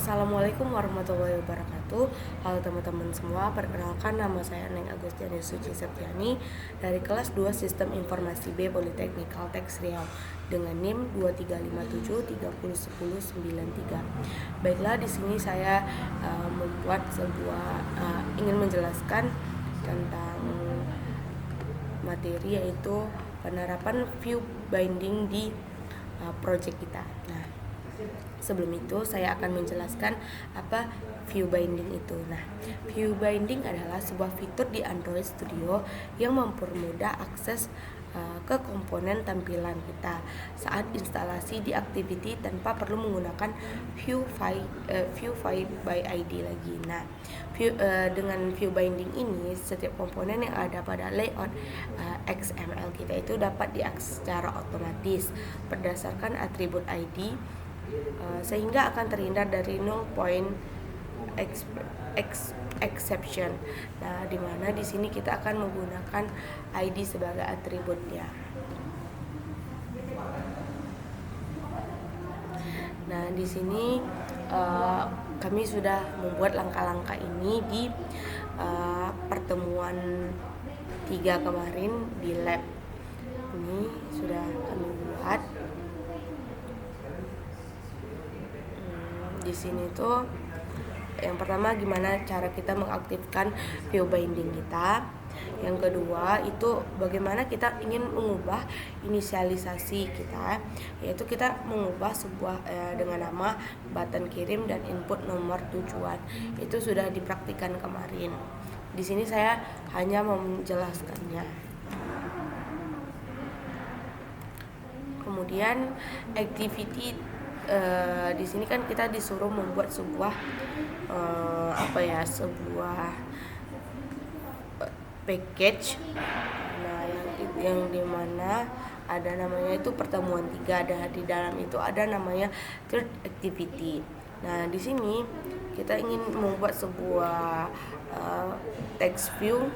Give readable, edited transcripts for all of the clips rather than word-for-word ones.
Assalamualaikum warahmatullahi wabarakatuh. Halo teman-teman semua, perkenalkan nama saya Neng Agustiani Suci Septiani dari kelas 2 Sistem Informasi B Politeknik Kalteks Riau dengan NIM 2357301093. Baiklah, di sini saya ingin menjelaskan tentang materi yaitu penerapan view binding di project kita. Nah, sebelum itu saya akan menjelaskan apa view binding itu. Nah, view binding adalah sebuah fitur di Android Studio yang mempermudah akses ke komponen tampilan kita saat instalasi di Activity tanpa perlu menggunakan view file by ID lagi. Nah, dengan view binding ini setiap komponen yang ada pada layout XML kita itu dapat diakses secara otomatis berdasarkan atribut ID, sehingga akan terhindar dari null point exception. Nah, di mana di sini kita akan menggunakan ID sebagai atributnya. Nah, di sini kami sudah membuat langkah-langkah ini di pertemuan 3 kemarin di lab. Ini sudah kami buat. Di sini tuh yang pertama gimana cara kita mengaktifkan view binding kita. Yang kedua itu bagaimana kita ingin mengubah inisialisasi kita, yaitu kita mengubah sebuah dengan nama button kirim dan input nomor tujuan. Itu sudah dipraktikkan kemarin. Di sini saya hanya mau menjelaskannya. Kemudian activity di sini kan kita disuruh membuat sebuah package. Nah, yang dimana ada namanya itu pertemuan 3, ada di dalam itu ada namanya third activity. Nah, di sini kita ingin membuat sebuah text view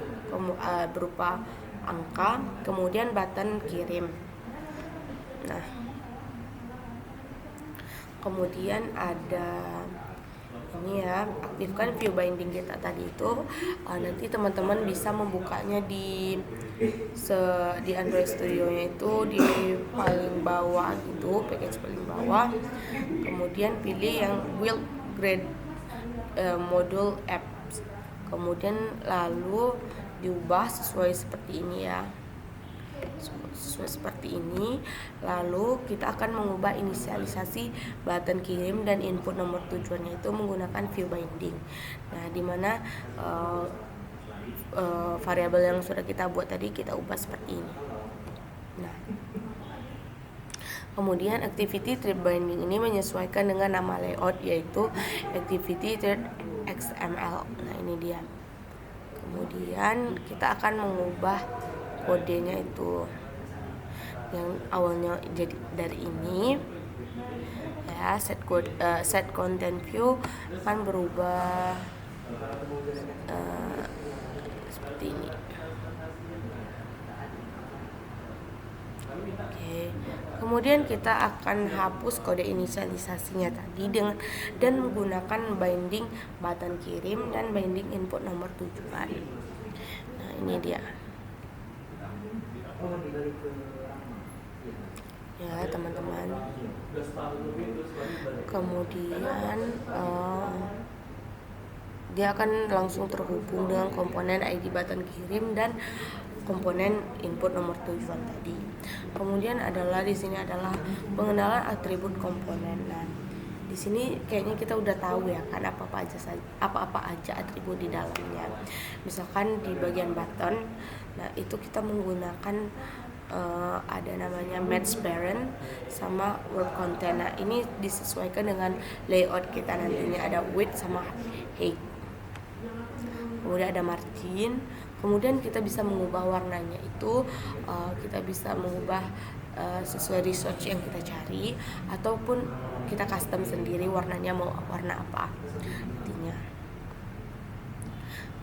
berupa angka, kemudian button kirim. Nah, kemudian ada ini ya, aktifkan view binding kita tadi itu. Nanti teman-teman bisa membukanya di Android Studio-nya itu di paling bawah gitu, package paling bawah. Kemudian pilih yang build grade module apps. Kemudian lalu diubah sesuai seperti ini ya. Seperti ini. Lalu kita akan mengubah inisialisasi button kirim dan input nomor tujuannya itu menggunakan view binding. Nah, dimana variabel yang sudah kita buat tadi kita ubah seperti ini. Nah, kemudian activity thread binding ini menyesuaikan dengan nama layout yaitu activity thread XML. Nah, ini dia. Kemudian kita akan mengubah kodenya itu yang awalnya jadi dari ini ya, set content view akan berubah seperti ini. Oke. Kemudian kita akan hapus kode inisialisasinya tadi dan menggunakan binding button kirim dan binding input nomor tujuan. Nah, ini dia. Ya, teman-teman. Kemudian dia akan langsung terhubung dengan komponen ID button kirim dan komponen input nomor tujuan tadi. Kemudian di sini adalah pengenalan atribut komponen. Nah, di sini kayaknya kita udah tahu ya kan apa-apa aja atribut di dalamnya. Misalkan di bagian button, nah itu kita menggunakan ada namanya match parent sama word content. Nah, ini disesuaikan dengan layout kita nantinya, ada width sama height. Kemudian ada margin. Kemudian kita bisa mengubah warnanya itu, kita bisa mengubah sesuai research yang kita cari, ataupun kita custom sendiri warnanya mau warna apa nantinya.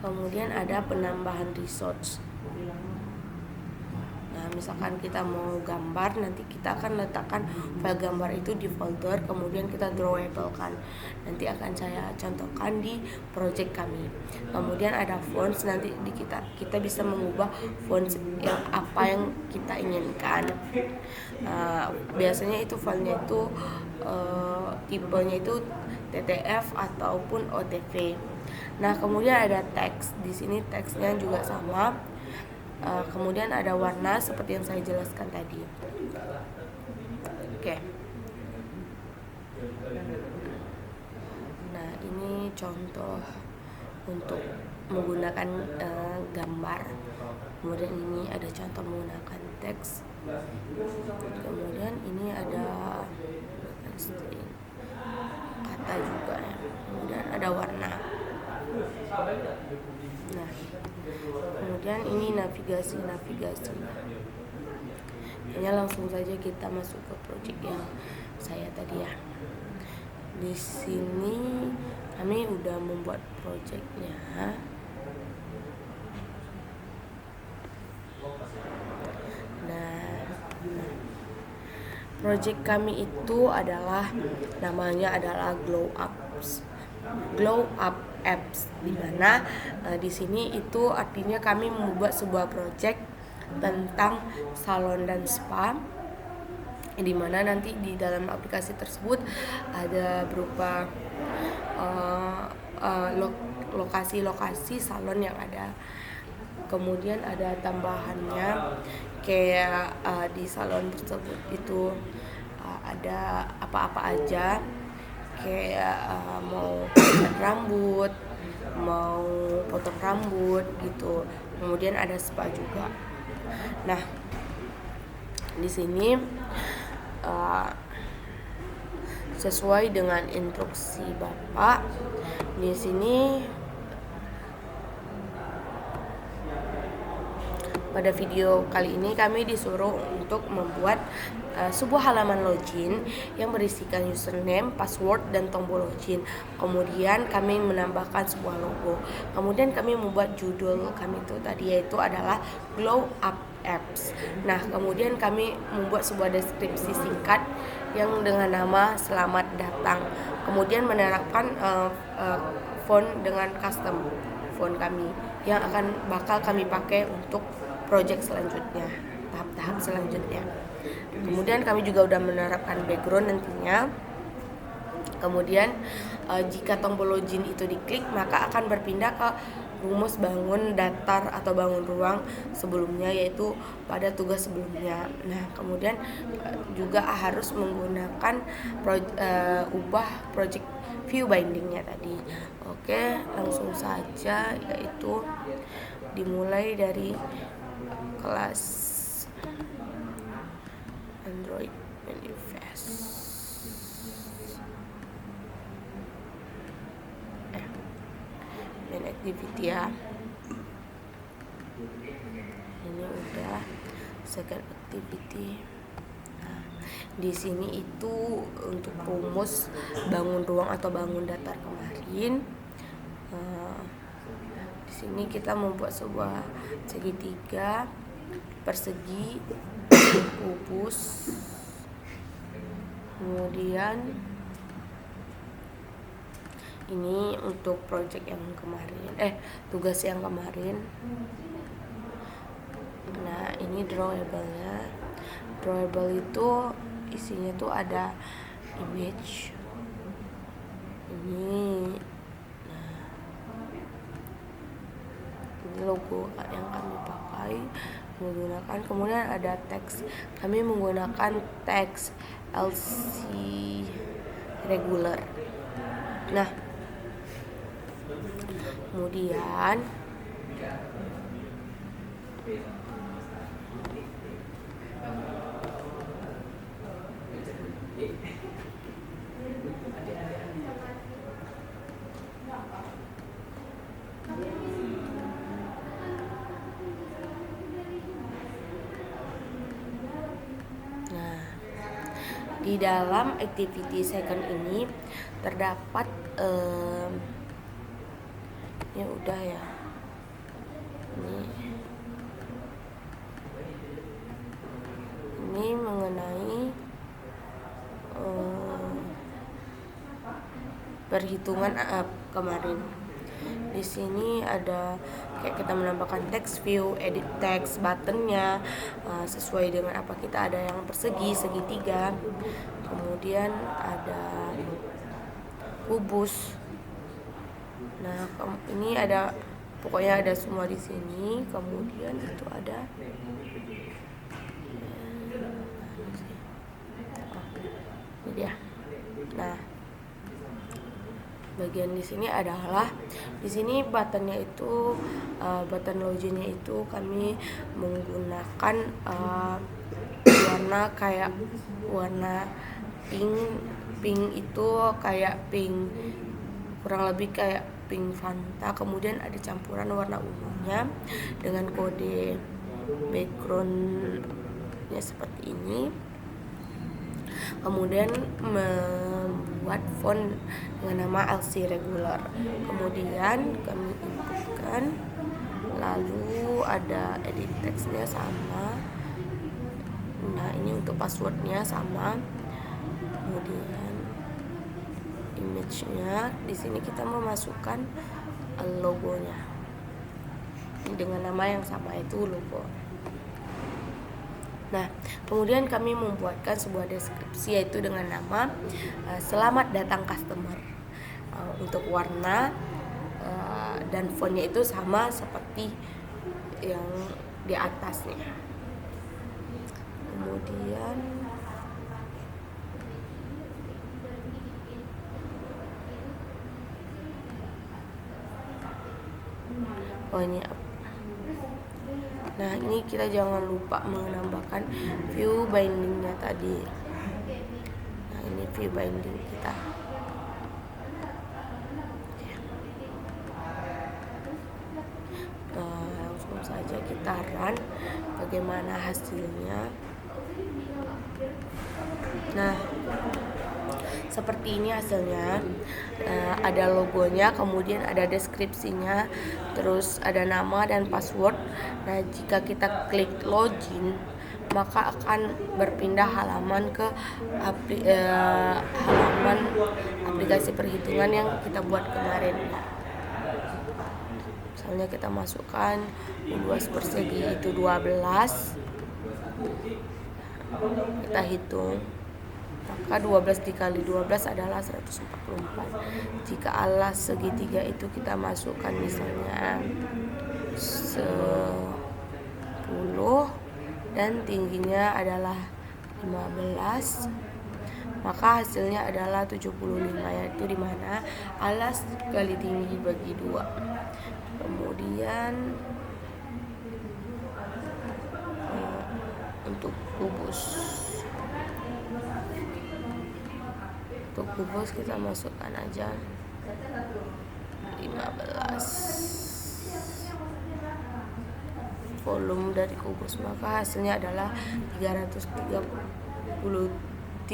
Kemudian ada penambahan research. Nah, misalkan kita mau gambar, nanti kita akan letakkan file gambar itu di folder, kemudian kita drawable kan. Nanti akan saya contohkan di project kami. Kemudian ada fonts, nanti di kita bisa mengubah fonts yang apa yang kita inginkan. Nah, biasanya itu filenya itu tipenya itu TTF ataupun OTV. Nah, kemudian ada teks. Di sini teksnya juga sama. Kemudian ada warna seperti yang saya jelaskan tadi. Oke. Nah, ini contoh untuk menggunakan gambar. Kemudian ini ada contoh menggunakan teks. Kemudian ini ada kata juga ya. Kemudian ada warna. Nah, kemudian ini navigasi. Ini langsung saja kita masuk ke project yang saya tadi ya. Di sini kami udah membuat projectnya. Nah, project kami itu adalah namanya adalah Glow Up Apps, di mana di sini itu artinya kami membuat sebuah project tentang salon dan spa, di mana nanti di dalam aplikasi tersebut ada berupa lokasi-lokasi salon yang ada. Kemudian ada tambahannya kayak di salon tersebut itu ada apa-apa aja, kayak mau cat rambut, mau potong rambut gitu. Kemudian ada spa juga. Nah, di sini sesuai dengan instruksi Bapak, di sini pada video kali ini kami disuruh untuk membuat sebuah halaman login yang berisikan username, password, dan tombol login. Kemudian kami menambahkan sebuah logo. Kemudian kami membuat judul kami itu tadi yaitu adalah Glow Up Apps. Nah, kemudian kami membuat sebuah deskripsi singkat yang dengan nama Selamat Datang. Kemudian menerapkan font dengan custom font kami yang bakal kami pakai untuk project selanjutnya, tahap-tahap selanjutnya. Kemudian kami juga udah menerapkan background nantinya. Kemudian jika tombol login itu diklik, maka akan berpindah ke rumus bangun datar atau bangun ruang sebelumnya, yaitu pada tugas sebelumnya. Nah, kemudian juga harus menggunakan ubah project view bindingnya tadi. Oke, langsung saja, yaitu dimulai dari kelas Android Manifest. Main activity ya. Ini udah second activity. Nah, di sini itu untuk rumus bangun ruang atau bangun datar kemarin. Di sini kita membuat sebuah segitiga, persegi, kubus. Kemudian ini untuk project yang kemarin, tugas yang kemarin. Nah, ini drawable-nya. Drawable itu isinya tuh ada image. Ini logo yang kami pakai menggunakan. Kemudian ada teks, kami menggunakan teks LC regular. Nah, kemudian di dalam activity second ini terdapat ya udah ya, ini ini mengenai perhitungan kemarin. Di sini ada kayak kita menambahkan text view, edit text, buttonnya sesuai dengan apa kita ada yang persegi, segitiga. Kemudian ada kubus. Nah, ini ada pokoknya ada semua di sini. Kemudian itu ada ini dia. Nah, bagian di sini adalah di sini buttonnya itu button loginnya itu kami menggunakan warna kayak warna pink itu kayak pink, kurang lebih kayak pink Fanta. Kemudian ada campuran warna ungunya dengan kode backgroundnya seperti ini. Kemudian membuat font dengan nama LC regular. Kemudian kami inputkan, lalu ada edit textnya sama. Nah, ini untuk passwordnya sama. Kemudian image-nya di sini kita memasukkan logonya dengan nama yang sama, itu logo. Nah, kemudian kami membuatkan sebuah deskripsi yaitu dengan nama selamat datang customer. Untuk warna dan fontnya itu sama seperti yang di atasnya. Kemudian ini nah, ini kita jangan lupa menambahkan view bindingnya tadi. Nah, ini view binding kita. Langsung saja kita run bagaimana hasilnya. Nah, seperti ini hasilnya. Ada logonya, kemudian ada deskripsinya, terus ada nama dan password. Nah, jika kita klik login, maka akan berpindah halaman ke halaman aplikasi perhitungan yang kita buat kemarin. Misalnya kita masukkan luas persegi itu 12, kita hitung, maka 12 dikali 12 adalah 144. Jika alas segitiga itu kita masukkan misalnya 10 dan tingginya adalah 15, maka hasilnya adalah 75, yaitu dimana alas kali tinggi bagi 2. Kemudian untuk kubus kita masukkan aja 15 volume dari kubus, maka hasilnya adalah 3.375.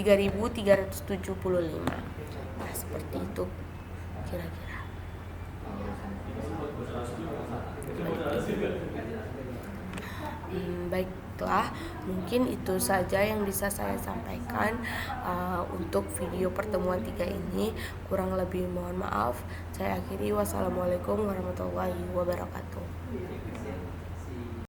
Nah, seperti itu kira-kira. Baiklah, mungkin itu saja yang bisa saya sampaikan untuk video pertemuan 3 ini. Kurang lebih mohon maaf. Saya akhiri. Wassalamualaikum warahmatullahi wabarakatuh.